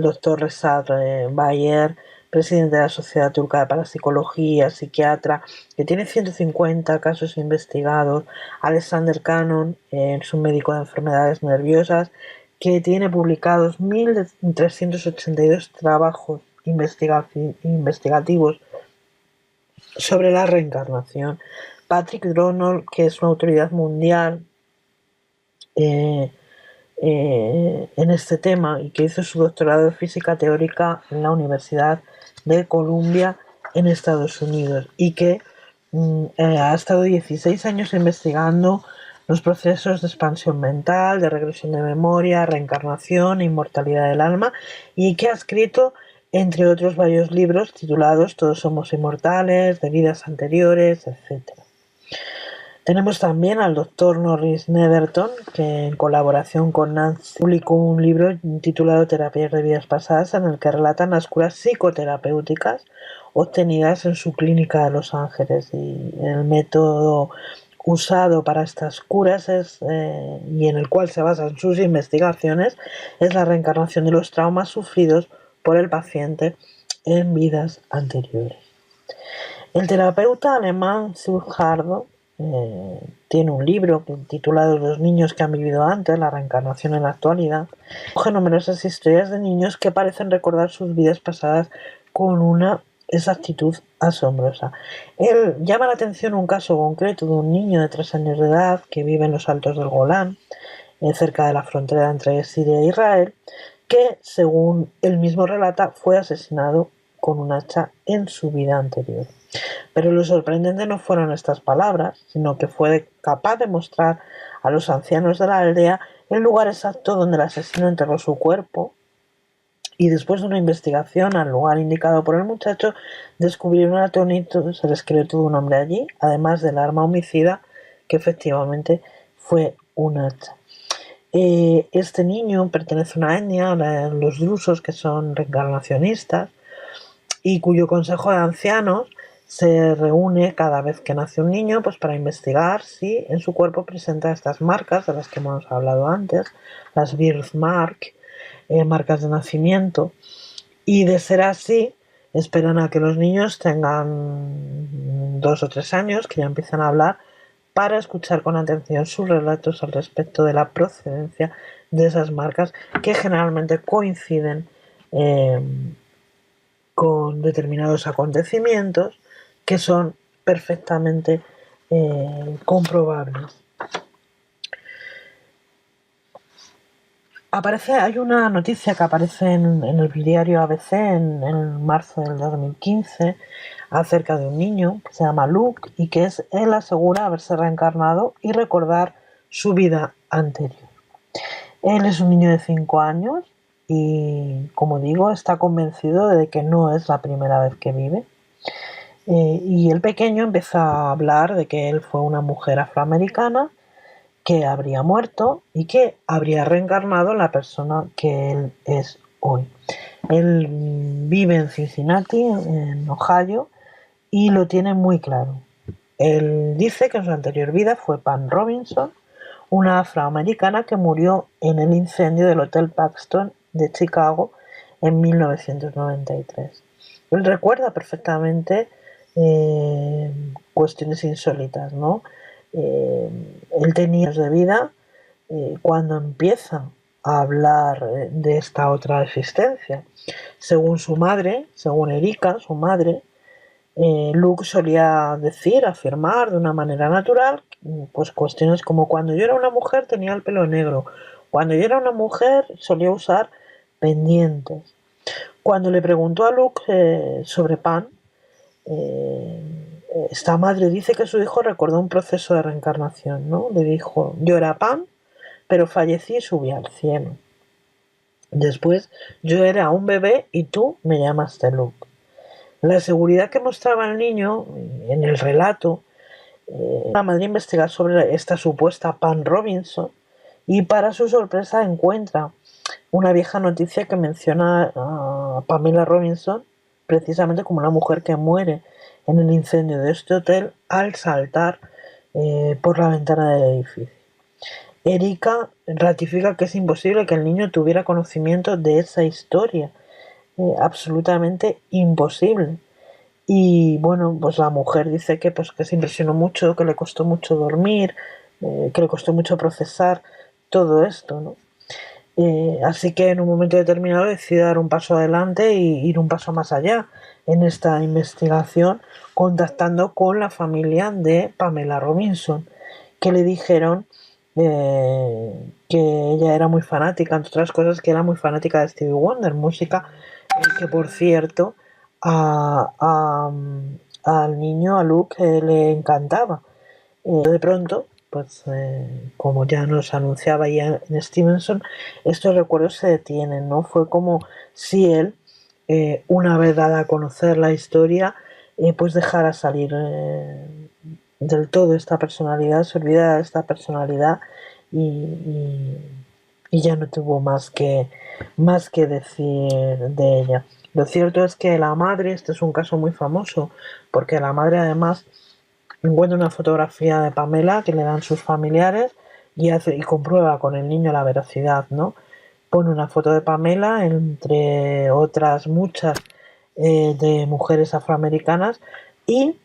doctor Rezat Bayer, presidente de la Sociedad Turca de Parapsicología, psiquiatra, que tiene 150 casos investigados. Alexander Cannon, es un médico de enfermedades nerviosas, que tiene publicados 1382 trabajos investigativos sobre la reencarnación. Patrick Donald, que es una autoridad mundial en este tema y que hizo su doctorado de física teórica en la Universidad de Columbia en Estados Unidos y que ha estado 16 años investigando los procesos de expansión mental, de regresión de memoria, reencarnación e inmortalidad del alma, y que ha escrito, entre otros, varios libros titulados Todos somos inmortales, de vidas anteriores, etc. Tenemos también al doctor Norris Netherton, que en colaboración con Nancy publicó un libro titulado Terapias de vidas pasadas, en el que relatan las curas psicoterapéuticas obtenidas en su clínica de Los Ángeles. Y el método usado para estas curas y en el cual se basan sus investigaciones es la reencarnación de los traumas sufridos por el paciente en vidas anteriores. El terapeuta alemán Zurhardo tiene un libro titulado Los niños que han vivido antes, la reencarnación en la actualidad. Coge numerosas historias de niños que parecen recordar sus vidas pasadas con una exactitud asombrosa. Él llama la atención un caso concreto de un niño de 3 años de edad que vive en los altos del Golán, cerca de la frontera entre Siria e Israel, que, según él mismo relata, fue asesinado con un hacha en su vida anterior. Pero lo sorprendente no fueron estas palabras, sino que fue capaz de mostrar a los ancianos de la aldea el lugar exacto donde el asesino enterró su cuerpo, y después de una investigación al lugar indicado por el muchacho, descubrieron atónitos, se les creó todo un hombre allí, además del arma homicida, que efectivamente fue un hacha. Este niño pertenece a una etnia, los drusos, que son reencarnacionistas, y cuyo consejo de ancianos se reúne cada vez que nace un niño, pues para investigar si en su cuerpo presenta estas marcas de las que hemos hablado antes, las birthmark, marcas de nacimiento, y de ser así esperan a que los niños tengan 2 o 3 años, que ya empiezan a hablar, para escuchar con atención sus relatos al respecto de la procedencia de esas marcas, que generalmente coinciden con determinados acontecimientos que son perfectamente comprobables. Hay una noticia que aparece en el diario ABC en marzo del 2015 acerca de un niño que se llama Luke y que él asegura haberse reencarnado y recordar su vida anterior. Él es un niño de 5 años y, como digo, está convencido de que no es la primera vez que vive. Y el pequeño empieza a hablar de que él fue una mujer afroamericana que habría muerto y que habría reencarnado en la persona que él es hoy. Él vive en Cincinnati, en Ohio, y lo tiene muy claro. Él dice que en su anterior vida fue Pam Robinson, una afroamericana que murió en el incendio del Hotel Paxton de Chicago en 1993. Él recuerda perfectamente cuestiones insólitas, ¿no? Él tenía años de vida cuando empieza a hablar de esta otra existencia. Según su madre, según Erika, su madre, Luke solía decir, afirmar de una manera natural, pues cuestiones como: cuando yo era una mujer tenía el pelo negro, cuando yo era una mujer solía usar pendientes. Cuando le preguntó a Luke sobre Pan, esta madre dice que su hijo recordó un proceso de reencarnación, ¿no? Le dijo: yo era Pan, pero fallecí y subí al cielo. Después yo era un bebé y tú me llamaste Luke. La seguridad que mostraba el niño en el relato, la madre investiga sobre esta supuesta Pam Robinson y, para su sorpresa, encuentra una vieja noticia que menciona a Pamela Robinson precisamente como una mujer que muere en el incendio de este hotel al saltar por la ventana del edificio. Erika ratifica que es imposible que el niño tuviera conocimiento de esa historia, absolutamente imposible. Y bueno, pues la mujer dice que se impresionó mucho, que le costó mucho dormir, que le costó mucho procesar todo esto, ¿no? Así que en un momento determinado decide dar un paso adelante e ir un paso más allá en esta investigación, contactando con la familia de Pamela Robinson, que le dijeron que ella era muy fanática, entre otras cosas, que era muy fanática de Stevie Wonder, música que, por cierto, al niño, a Luke, le encantaba. De pronto, pues como ya nos anunciaba Ian Stevenson, estos recuerdos se detienen, ¿no? Fue como si él, una vez dada a conocer la historia, pues dejara salir del todo esta personalidad, se olvidara de esta personalidad y ya no tuvo más que decir de ella. Lo cierto es que la madre, este es un caso muy famoso, porque la madre además encuentra una fotografía de Pamela que le dan sus familiares y comprueba con el niño la veracidad, ¿no? Pone una foto de Pamela entre otras muchas de mujeres afroamericanas y,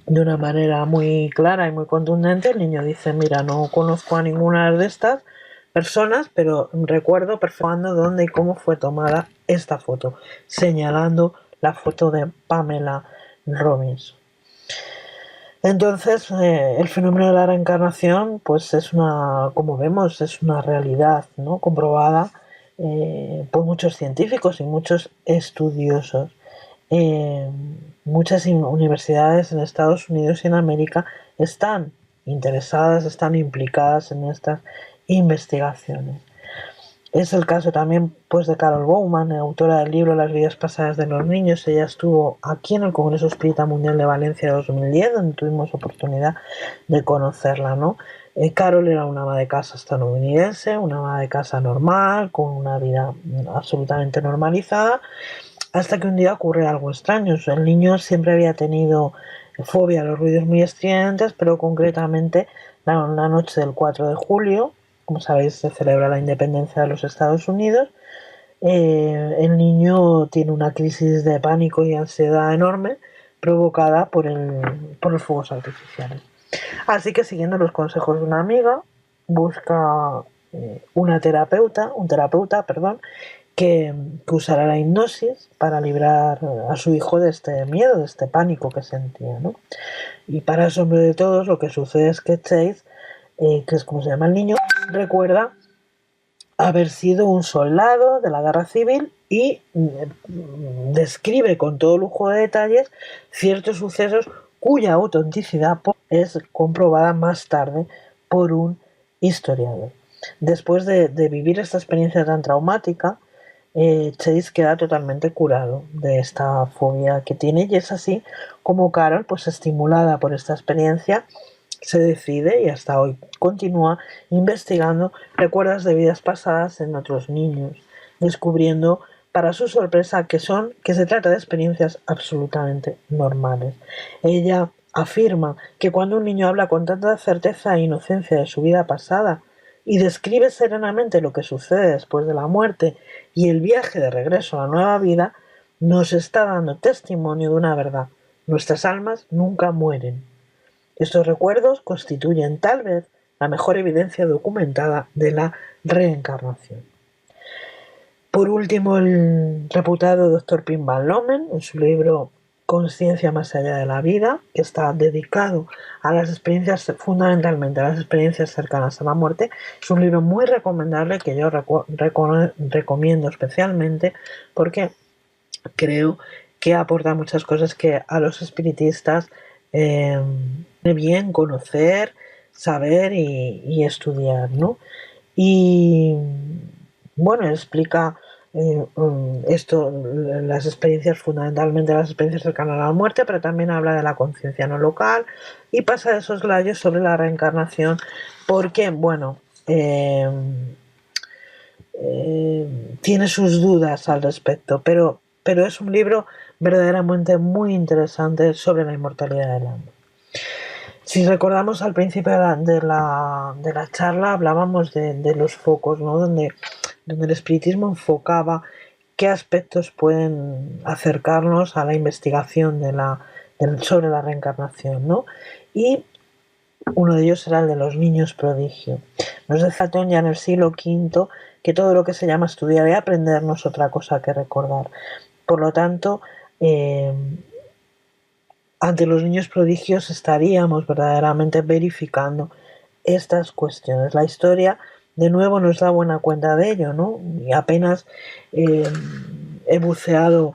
de una manera muy clara y muy contundente, el niño dice: mira, no conozco a ninguna de estas personas, pero recuerdo perfectamente dónde y cómo fue tomada esta foto, señalando la foto de Pamela Robinson. Entonces, el fenómeno de la reencarnación, pues es como vemos, es una realidad, ¿no? Comprobada por muchos científicos y muchos estudiosos. Muchas universidades en Estados Unidos y en América están interesadas, están implicadas en estas investigaciones. Es el caso también, pues, de Carol Bowman, autora del libro Las vidas pasadas de los niños. Ella estuvo aquí en el Congreso Espírita Mundial de Valencia 2010, donde tuvimos oportunidad de conocerla, ¿no? Carol era una ama de casa estadounidense, una ama de casa normal, con una vida absolutamente normalizada, hasta que un día ocurre algo extraño. El niño siempre había tenido fobia a los ruidos muy estridentes, pero concretamente la noche del 4 de julio, como sabéis, se celebra la independencia de los Estados Unidos. El niño tiene una crisis de pánico y ansiedad enorme provocada por los fuegos artificiales. Así que, siguiendo los consejos de una amiga, busca un terapeuta, que usará la hipnosis para librar a su hijo de este miedo, de este pánico que sentía, ¿no? Y, para asombro de todos, lo que sucede es que Chase, que es como se llama el niño, recuerda haber sido un soldado de la guerra civil y describe con todo lujo de detalles ciertos sucesos cuya autenticidad es comprobada más tarde por un historiador. Después de vivir esta experiencia tan traumática, Chase queda totalmente curado de esta fobia que tiene, y es así como Carol, pues estimulada por esta experiencia, se decide, y hasta hoy continúa, investigando recuerdos de vidas pasadas en otros niños, descubriendo, para su sorpresa, que se trata de experiencias absolutamente normales. Ella Afirma que cuando un niño habla con tanta certeza e inocencia de su vida pasada y describe serenamente lo que sucede después de la muerte y el viaje de regreso a la nueva vida, nos está dando testimonio de una verdad: nuestras almas nunca mueren. Estos recuerdos constituyen tal vez la mejor evidencia documentada de la reencarnación. Por último, el reputado Dr. Pim Van Lommel, en su libro Conciencia más allá de la vida, que está dedicado a las experiencias, fundamentalmente a las experiencias cercanas a la muerte, es un libro muy recomendable que yo recomiendo especialmente porque creo que aporta muchas cosas que a los espiritistas bien conocer, saber y estudiar, ¿no? Y bueno, explica esto, las experiencias, fundamentalmente las experiencias cercanas a la muerte, pero también habla de la conciencia no local y pasa de esos layos sobre la reencarnación porque, bueno, tiene sus dudas al respecto, pero es un libro verdaderamente muy interesante sobre la inmortalidad del alma. Si recordamos al principio de la charla hablábamos de los focos, ¿no? donde el espiritismo enfocaba qué aspectos pueden acercarnos a la investigación sobre la reencarnación, ¿no? Y uno de ellos era el de los niños prodigio. Nos decía Platón ya en el siglo V que todo lo que se llama estudiar y aprender no es otra cosa que recordar. Por lo tanto, ante los niños prodigios estaríamos verdaderamente verificando estas cuestiones. La historia, de nuevo, nos da buena cuenta de ello, ¿no? Y apenas he buceado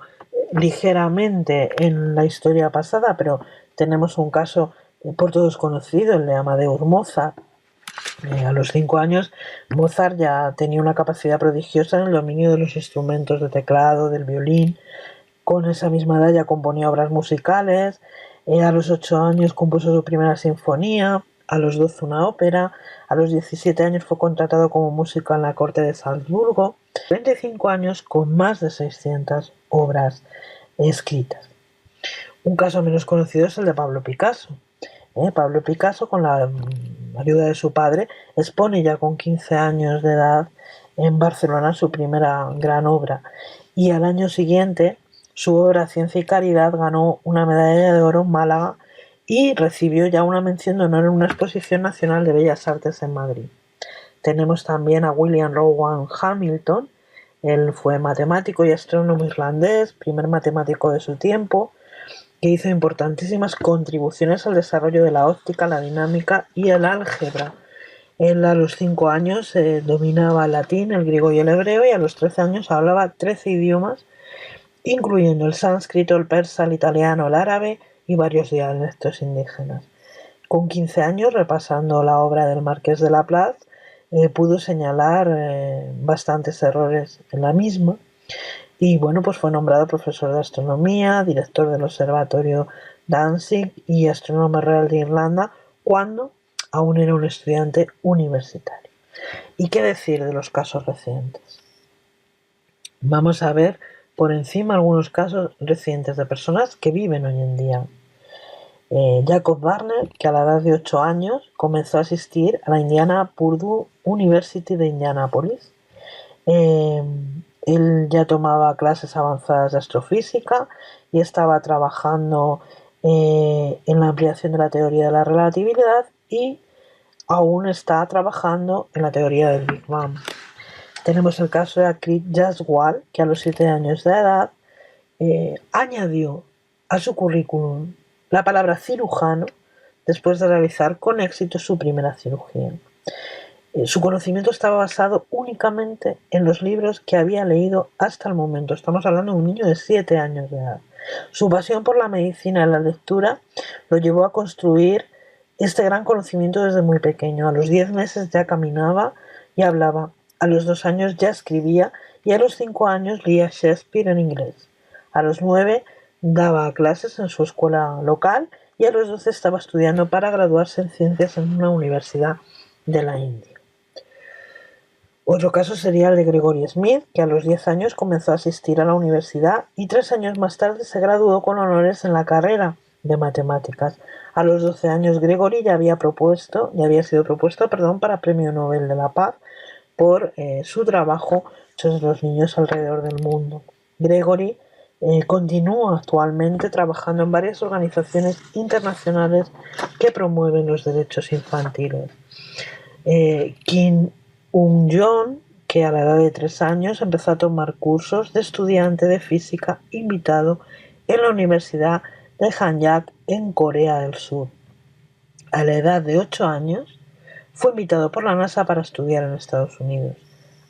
ligeramente en la historia pasada, pero tenemos un caso por todos conocido, el de Amadeus Mozart. A los 5 años, Mozart ya tenía una capacidad prodigiosa en el dominio de los instrumentos de teclado, del violín. Con esa misma edad ya componía obras musicales. A los 8 años compuso su primera sinfonía, a los 12 una ópera, a los 17 años fue contratado como músico en la corte de Salzburgo, 25 años con más de 600 obras escritas. Un caso menos conocido es el de Pablo Picasso. Pablo Picasso, con la ayuda de su padre, expone ya con 15 años de edad en Barcelona su primera gran obra, y al año siguiente su obra Ciencia y Caridad ganó una medalla de oro en Málaga y recibió ya una mención de honor en una exposición nacional de Bellas Artes en Madrid. Tenemos también a William Rowan Hamilton. Él fue matemático y astrónomo irlandés, primer matemático de su tiempo, que hizo importantísimas contribuciones al desarrollo de la óptica, la dinámica y el álgebra. Él a los 5 años dominaba el latín, el griego y el hebreo, y a los 13 años hablaba 13 idiomas, incluyendo el sánscrito, el persa, el italiano, el árabe y varios dialectos indígenas. Con 15 años, repasando la obra del Marqués de Laplace, pudo señalar bastantes errores en la misma. Y bueno, pues fue nombrado profesor de astronomía, director del observatorio Danzig y astrónomo real de Irlanda cuando aún era un estudiante universitario. ¿Y qué decir de los casos recientes? Vamos a ver por encima algunos casos recientes de personas que viven hoy en día. Jacob Barner, que a la edad de 8 años comenzó a asistir a la Indiana Purdue University de Indianápolis. Él ya tomaba clases avanzadas de astrofísica y estaba trabajando en la ampliación de la teoría de la relatividad y aún está trabajando en la teoría del Big Bang. Tenemos el caso de Akrit Jaswal, que a los 7 años de edad añadió a su currículum la palabra cirujano después de realizar con éxito su primera cirugía. Su conocimiento estaba basado únicamente en los libros que había leído hasta el momento. Estamos hablando de un niño de 7 años de edad. Su pasión por la medicina y la lectura lo llevó a construir este gran conocimiento desde muy pequeño. A los 10 meses ya caminaba y hablaba. A los 2 años ya escribía y a los 5 años leía Shakespeare en inglés. A los 9 daba clases en su escuela local y a los 12 estaba estudiando para graduarse en ciencias en una universidad de la India. Otro caso sería el de Gregory Smith, que a los 10 años comenzó a asistir a la universidad y 3 años más tarde se graduó con honores en la carrera de matemáticas. A los 12 años Gregory ya había sido propuesto, para Premio Nobel de la Paz por su trabajo sobre los niños alrededor del mundo. Gregory continúa actualmente trabajando en varias organizaciones internacionales que promueven los derechos infantiles. Kim Un-yeon, que a la edad de 3 años empezó a tomar cursos de estudiante de física invitado en la Universidad de Hanyang en Corea del Sur. A la edad de 8 años fue invitado por la NASA para estudiar en Estados Unidos.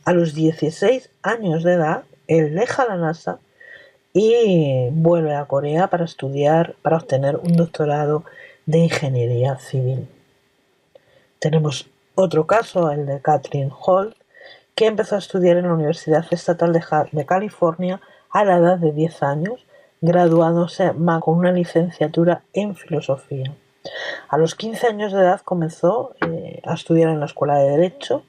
A los 16 años de edad, él deja la NASA y vuelve a Corea para obtener un doctorado de ingeniería civil. Tenemos otro caso, el de Catherine Holt, que empezó a estudiar en la Universidad Estatal de California a la edad de 10 años, graduándose con una licenciatura en filosofía. A los 15 años de edad comenzó a estudiar en la Escuela de Derecho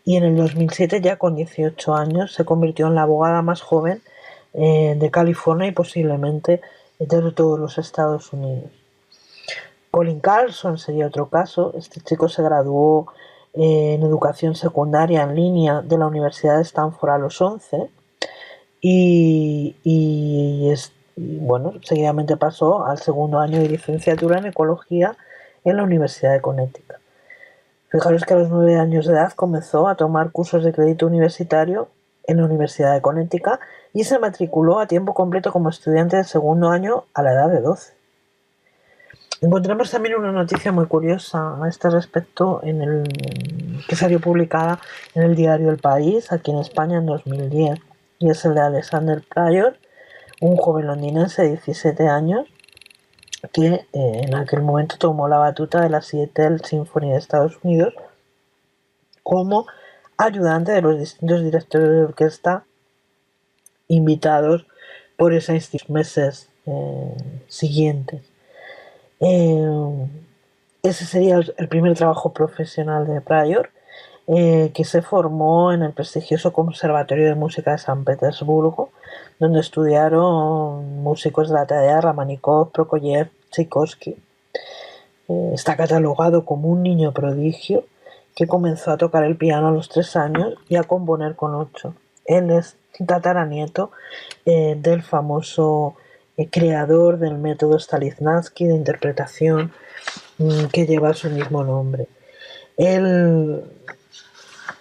y en el 2007, ya con 18 años, se convirtió en la abogada más joven de California y posiblemente de todos los Estados Unidos. Colin Carlson sería otro caso. Este chico se graduó en educación secundaria en línea de la Universidad de Stanford a los 11 y seguidamente pasó al segundo año de licenciatura en ecología en la Universidad de Connecticut. Fijaros que a los 9 años de edad comenzó a tomar cursos de crédito universitario en la Universidad de Connecticut y se matriculó a tiempo completo como estudiante de segundo año a la edad de 12. Encontramos también una noticia muy curiosa a este respecto que salió publicada en el diario El País, aquí en España, en 2010, y es el de Alexander Pryor, un joven londinense de 17 años que en aquel momento tomó la batuta de la Seattle Symphony de Estados Unidos como ayudante de los distintos directores de orquesta invitados por esos meses siguientes. Ese sería el primer trabajo profesional de Pryor, que se formó en el prestigioso Conservatorio de Música de San Petersburgo, donde estudiaron músicos de la talla de Rachmaninoff, Prokofiev, Tchaikovsky. Está catalogado como un niño prodigio que comenzó a tocar el piano a los 3 años y a componer con 8. Él es tataranieto del famoso creador del método Stanislavski de interpretación que lleva su mismo nombre. Él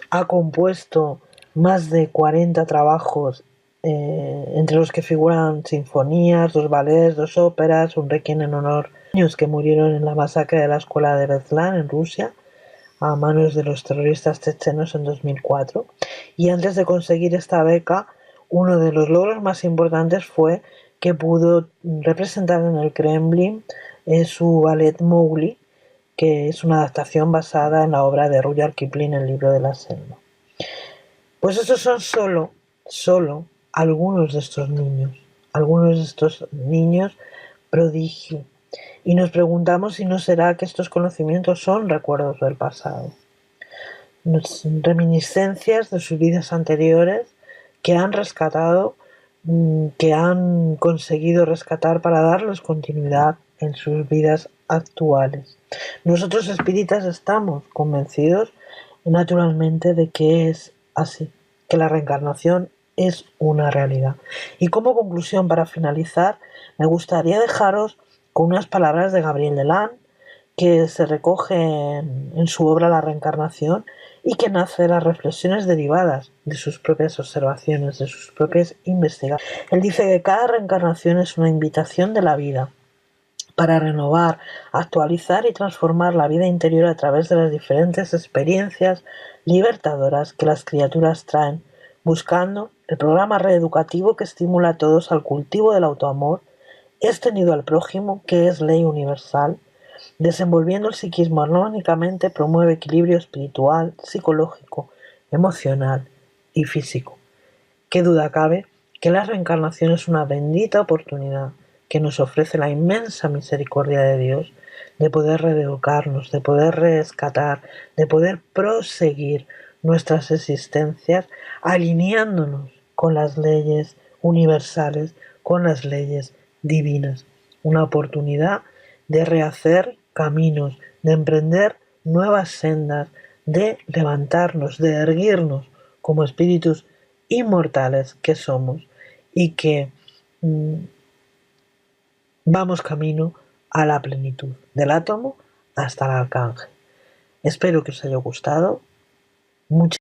ha compuesto más de 40 trabajos, entre los que figuran sinfonías, 2 ballets, 2 óperas, un requiem en honor a niños que murieron en la masacre de la escuela de Beslan en Rusia a manos de los terroristas chechenos en 2004. Y antes de conseguir esta beca, uno de los logros más importantes fue que pudo representar en el Kremlin su ballet Mowgli, que es una adaptación basada en la obra de Rudyard Kipling, El libro de la selva. Pues estos son solo algunos de estos niños prodigio. Y nos preguntamos si no será que estos conocimientos son recuerdos del pasado, reminiscencias de sus vidas anteriores que han rescatado, que han conseguido rescatar para darles continuidad en sus vidas actuales. Nosotros espíritas estamos convencidos naturalmente de que es así, que la reencarnación es una realidad. Y como conclusión, para finalizar, me gustaría dejaros con unas palabras de Gabriel Deland, que se recoge en su obra La reencarnación y que nace de las reflexiones derivadas de sus propias observaciones, de sus propias investigaciones. Él dice que cada reencarnación es una invitación de la vida para renovar, actualizar y transformar la vida interior a través de las diferentes experiencias libertadoras que las criaturas traen, buscando el programa reeducativo que estimula a todos al cultivo del autoamor, extendido al prójimo, que es ley universal. Desenvolviendo el psiquismo armónicamente promueve equilibrio espiritual, psicológico, emocional y físico. ¿Qué duda cabe que la reencarnación es una bendita oportunidad que nos ofrece la inmensa misericordia de Dios de poder reeducarnos, de poder rescatar, de poder proseguir nuestras existencias alineándonos con las leyes universales, con las leyes divinas? una oportunidad de rehacer caminos, de emprender nuevas sendas, de levantarnos, de erguirnos como espíritus inmortales que somos y que vamos camino a la plenitud, del átomo hasta el arcángel. Espero que os haya gustado. Muchas